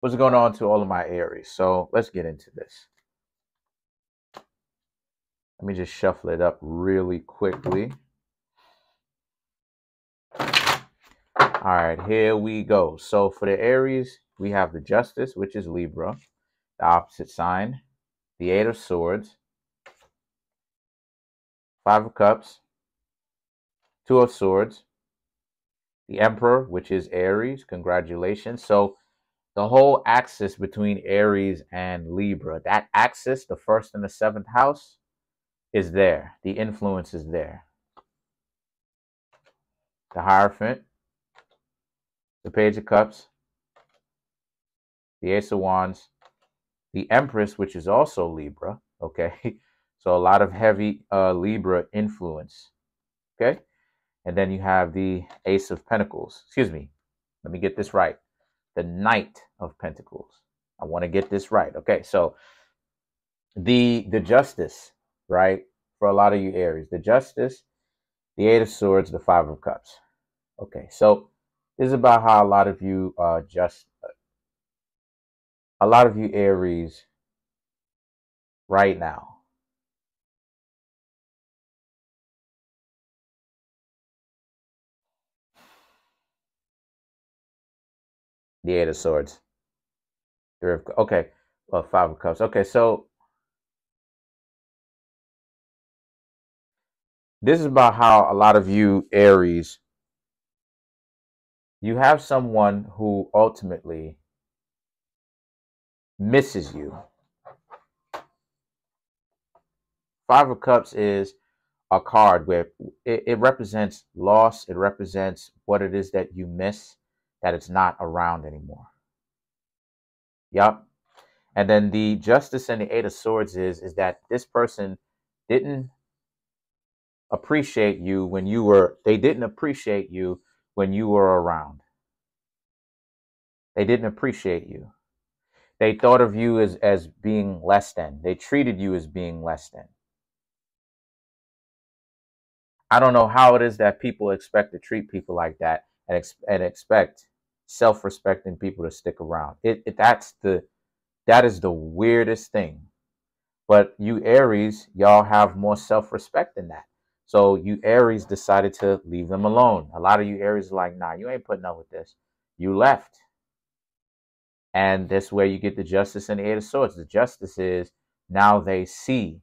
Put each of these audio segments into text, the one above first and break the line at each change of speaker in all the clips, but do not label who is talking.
What's going on to all of my Aries? So let's get into this. Let me just shuffle it up really quickly. All right, here we go. So for the Aries, we have the Justice, which is Libra, the opposite sign, the Eight of Swords, Five of Cups, Two of Swords, the Emperor, which is Aries. Congratulations. So the whole axis between Aries and Libra, that axis, the first and the seventh house, is there. The influence is there. The Hierophant, the Page of Cups, the Ace of Wands, the Empress, which is also Libra. Okay. So a lot of heavy Libra influence. Okay. And then you have the Ace of Pentacles. Excuse me. Let me get this right. The Knight of Pentacles. I want to get this right. Okay. So the Justice, right? For a lot of you Aries, the Justice, the Eight of Swords, the Five of Cups. Okay. So this is about how a lot of you Aries right now. The Eight of Swords. Okay. Well, Five of Cups. Okay, so this is about how a lot of you Aries, you have someone who ultimately misses you. Five of Cups is a card where it represents loss. It represents what it is that you miss, that it's not around anymore. Yup. And then the Justice and the Eight of Swords is that this person didn't appreciate you when you were, they didn't appreciate you when you were around. They didn't appreciate you. They thought of you as being less than. They treated you as being less than. I don't know how it is that people expect to treat people like that and expect self-respecting people to stick around. That is the weirdest thing. But you Aries, y'all have more self-respect than that. So you Aries decided to leave them alone. A lot of you Aries are like, nah, you ain't putting up with this. You left. And that's where you get the Justice and the Eight of Swords. The Justice is now they see.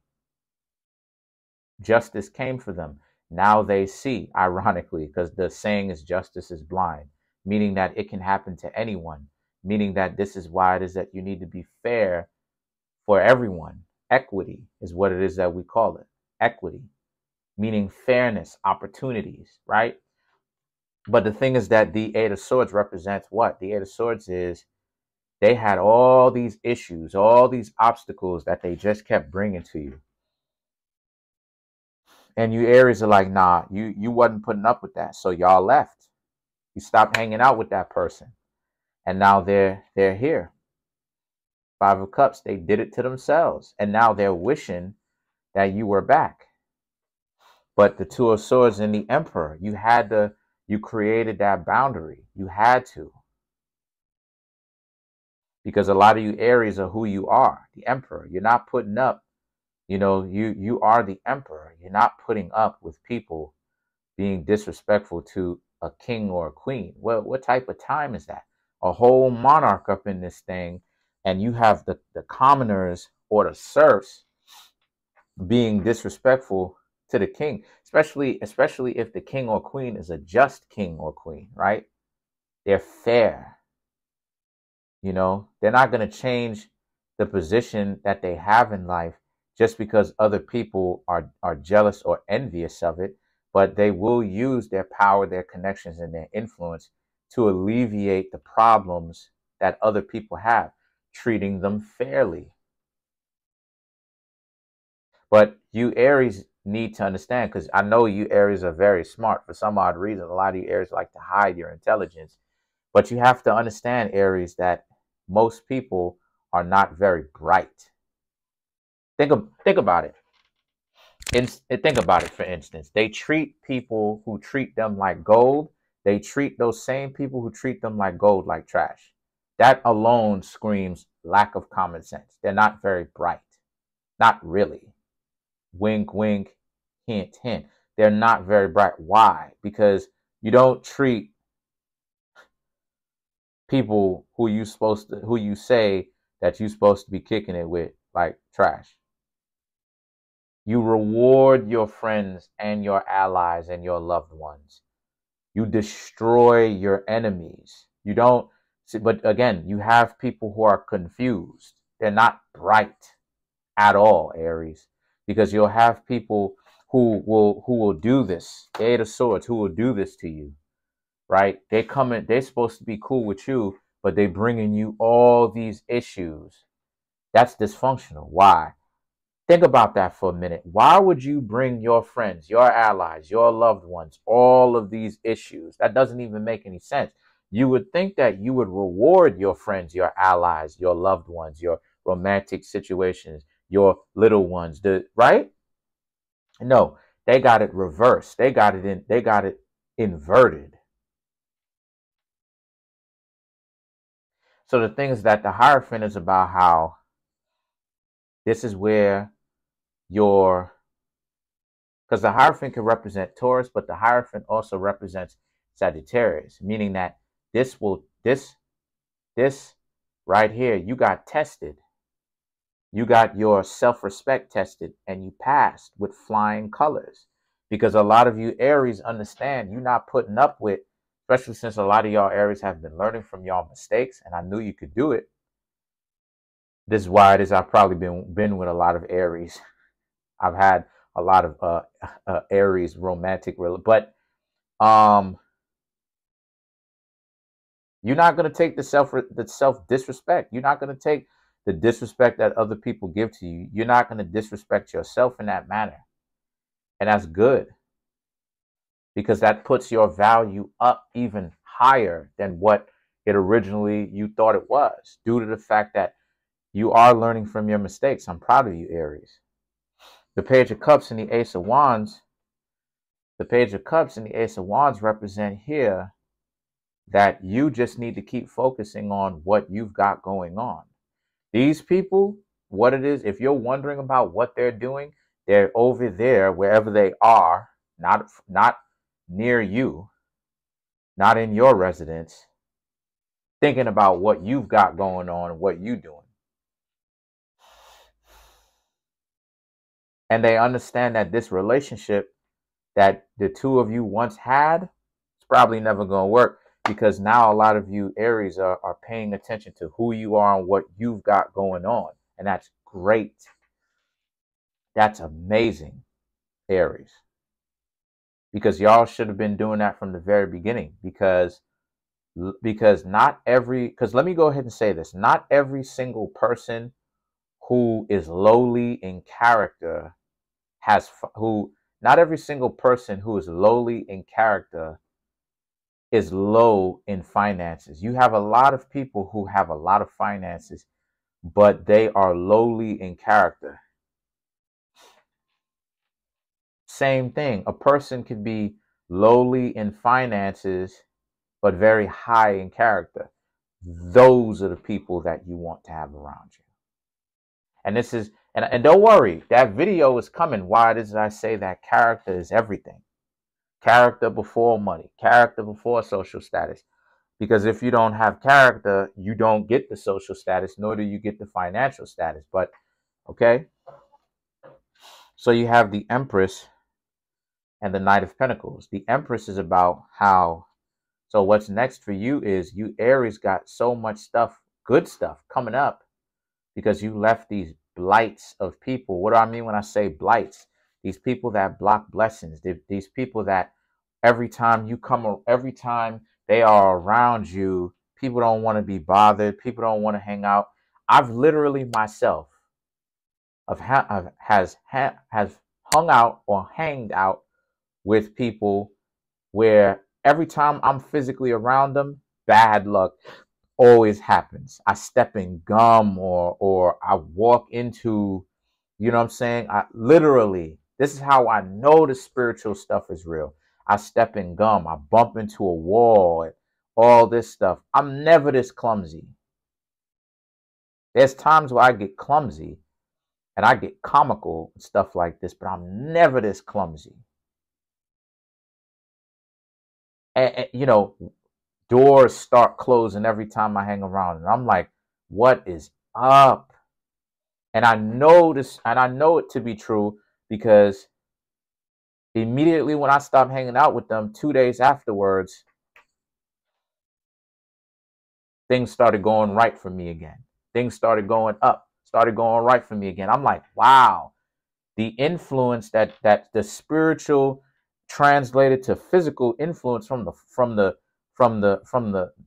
Justice came for them. Now they see, ironically, because the saying is justice is blind, meaning that it can happen to anyone, meaning that this is why it is that you need to be fair for everyone. Equity is what it is that we call it. Equity, meaning fairness, opportunities, right? But the thing is that the Eight of Swords represents what? The Eight of Swords is they had all these issues, all these obstacles that they just kept bringing to you. And you Aries are like, nah, you wasn't putting up with that. So y'all left. You stopped hanging out with that person. And now they're here. Five of Cups, they did it to themselves. And now they're wishing that you were back. But the Two of Swords and the Emperor, you created that boundary. You had to. Because a lot of you Aries are who you are, the Emperor. You're not putting up. You know, you are the Emperor. You're not putting up with people being disrespectful to a king or a queen. Well, what type of time is that? A whole monarch up in this thing, and you have the commoners or the serfs being disrespectful to the king, especially if the king or queen is a just king or queen, right? They're fair. You know, they're not going to change the position that they have in life just because other people are jealous or envious of it, but they will use their power, their connections, and their influence to alleviate the problems that other people have, treating them fairly. But you Aries need to understand, because I know you Aries are very smart. For some odd reason, a lot of you Aries like to hide your intelligence. But you have to understand, Aries, that most people are not very bright. Think about it. Think about it, for instance. They treat people who treat them like gold. They treat those same people who treat them like gold like trash. That alone screams lack of common sense. They're not very bright. Not really. Wink, wink, hint, hint. They're not very bright. Why? Because you don't treat people who you say that you're supposed to be kicking it with like trash. You reward your friends and your allies and your loved ones. You destroy your enemies. You don't see, but again, you have people who are confused. They're not bright at all, Aries, because you'll have people who will do this. The Eight of Swords, who will do this to you, right? They come in, they're supposed to be cool with you, but they bringing you all these issues. That's dysfunctional. Why? Think about that for a minute. Why would you bring your friends, your allies, your loved ones, all of these issues? That doesn't even make any sense. You would think that you would reward your friends, your allies, your loved ones, your romantic situations, your little ones, right? No, they got it reversed. They got it inverted. So the thing is that the Hierophant is about how this is where because the Hierophant can represent Taurus, but the Hierophant also represents Sagittarius, meaning that this right here, you got tested. You got your self-respect tested and you passed with flying colors. Because a lot of you Aries understand you're not putting up with, especially since a lot of y'all Aries have been learning from y'all mistakes, and I knew you could do it. This is why it is I've probably been with a lot of Aries. I've had a lot of Aries romantic, but you're not going to take the self disrespect. You're not going to take the disrespect that other people give to you. You're not going to disrespect yourself in that manner, and that's good, because that puts your value up even higher than what it originally you thought it was, due to the fact that you are learning from your mistakes. I'm proud of you, Aries. The Page of Cups and the Ace of Wands. The Page of Cups and the Ace of Wands represent here that you just need to keep focusing on what you've got going on. These people, what it is, if you're wondering about what they're doing, they're over there, wherever they are, not near you, not in your residence, thinking about what you've got going on and what you're doing. And they understand that this relationship that the two of you once had, it's probably never going to work, because now a lot of you Aries are paying attention to who you are and what you've got going on. And that's great. That's amazing, Aries. Because y'all should have been doing that from the very beginning. Because let me go ahead and say this. Not every single person who is lowly in character not every single person who is lowly in character is low in finances. You have a lot of people who have a lot of finances, but they are lowly in character. Same thing. A person could be lowly in finances, but very high in character. Those are the people that you want to have around you. And this is, and don't worry, that video is coming. Why did I say that character is everything? Character before money, character before social status. Because if you don't have character, you don't get the social status, nor do you get the financial status. But, okay. So you have the Empress and the Knight of Pentacles. The Empress is about how, so what's next for you is you Aries got so much stuff, good stuff coming up, because you left these blights of people. What do I mean when I say blights? These people that block blessings. These people that every time they are around you, people don't want to be bothered. People don't want to hang out. I've literally myself has hung out or hanged out with people where every time I'm physically around them, bad luck always happens. I step in gum or I walk into, you know what I'm saying? This is how I know the spiritual stuff is real. I step in gum, I bump into a wall, and all this stuff. I'm never this clumsy. There's times where I get clumsy and I get comical and stuff like this, but I'm never this clumsy. And you know, doors start closing every time I hang around, and I'm like, what is up? And I know this, and I know it to be true because immediately when I stopped hanging out with them, 2 days afterwards, things started going right for me again. Things started going up, started going right for me again. I'm like, wow, the influence that the spiritual translated to physical influence from the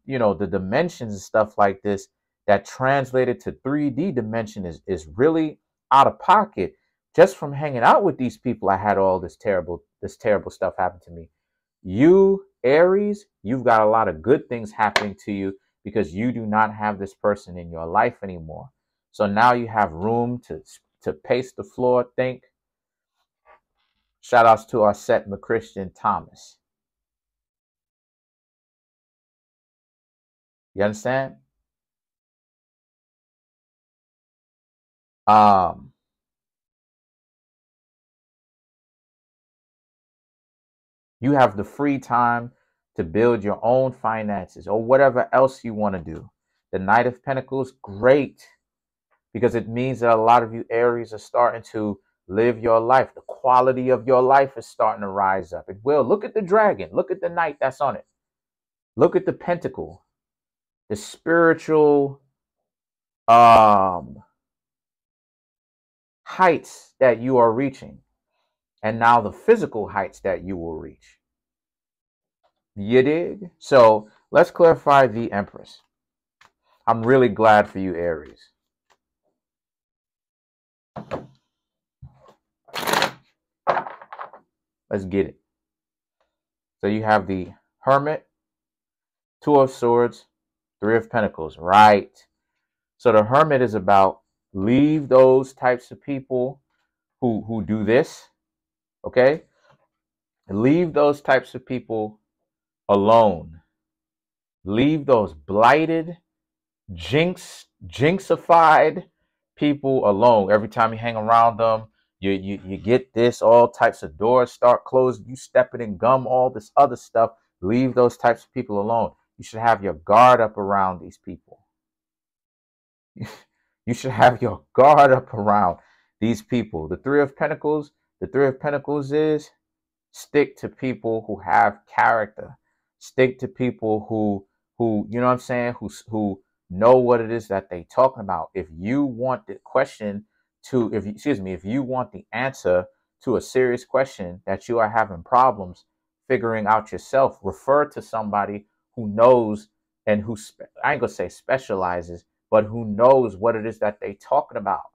you know, the dimensions and stuff like this, that translated to 3D dimension is really out of pocket. Just from hanging out with these people, I had all this terrible stuff happen to me. You, Aries, you've got a lot of good things happening to you because you do not have this person in your life anymore. So now you have room to pace the floor, think. Shout outs to our set McChristian Thomas. You understand? You have the free time to build your own finances or whatever else you want to do. The Knight of Pentacles, great, because it means that a lot of you Aries are starting to live your life. The quality of your life is starting to rise up. It will. Look at the dragon. Look at the knight that's on it. Look at the pentacle. The spiritual heights that you are reaching. And now the physical heights that you will reach. You dig? So let's clarify the Empress. I'm really glad for you, Aries. Let's get it. So you have the Hermit, Two of Swords, Three of Pentacles, right? So the Hermit is about leave those types of people who do this, okay? Leave those types of people alone. Leave those blighted, jinxified people alone. Every time you hang around them, you get this, all types of doors start closing, you stepping in gum, all this other stuff. Leave those types of people alone. You should have your guard up around these people. You should have your guard up around these people. The Three of Pentacles is stick to people who have character. Stick to people who you know what I'm saying, who know what it is that they talking about. If you want the question to, if you want the answer to a serious question that you are having problems figuring out yourself, refer to somebody who knows and who, I ain't gonna say specializes, but who knows what it is that they talking about,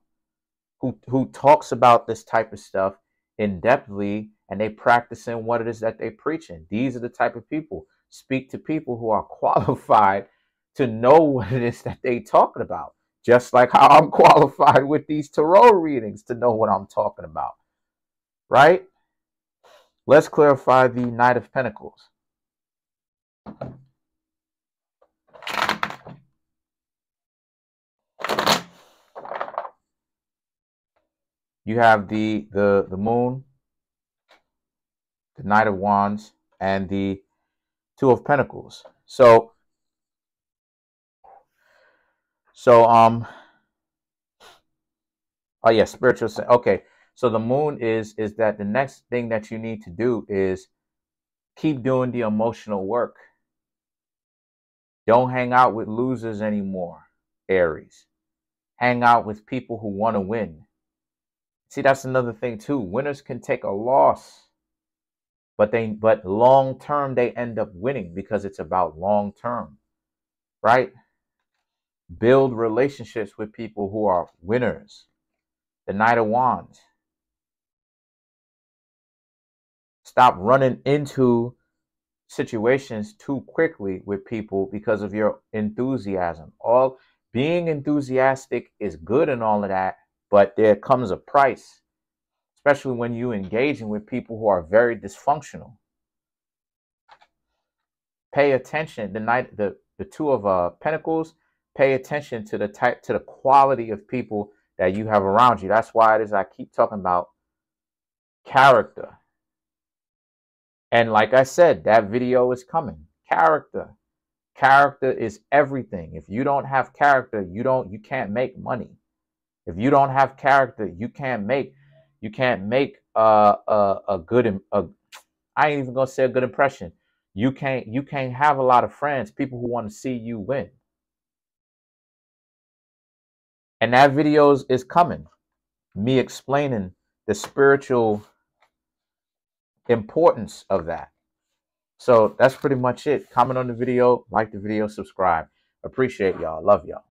who talks about this type of stuff in depthly, and they practicing what it is that they preaching. These are the type of people. Speak to people who are qualified to know what it is that they talking about. Just like how I'm qualified with these tarot readings to know what I'm talking about. Right? Let's clarify the Knight of Pentacles. You have the Moon, the Knight of Wands, and the Two of Pentacles. So oh yeah, spiritual. Okay, so the Moon is that the next thing that you need to do is keep doing the emotional work. Don't hang out with losers anymore, Aries. Hang out with people who want to win. See, that's another thing too. Winners can take a loss, but long term they end up winning because it's about long term, right? Build relationships with people who are winners. The Knight of Wands. Stop running into situations too quickly with people because of your enthusiasm. All being enthusiastic is good and all of that, but there comes a price, especially when you engaging with people who are very dysfunctional. Pay attention. The Two of Pentacles, pay attention to the quality of people that you have around you. That's why it is I keep talking about character. And like I said, that video is coming. Character. Character is everything. If you don't have character, you can't make money. If you don't have character, you can't make a good I ain't even gonna say a good impression. You can't have a lot of friends, people who want to see you win. And that video is coming. Me explaining the spiritual importance of that. So that's pretty much it. Comment on the video, like the video, subscribe. Appreciate y'all. Love y'all.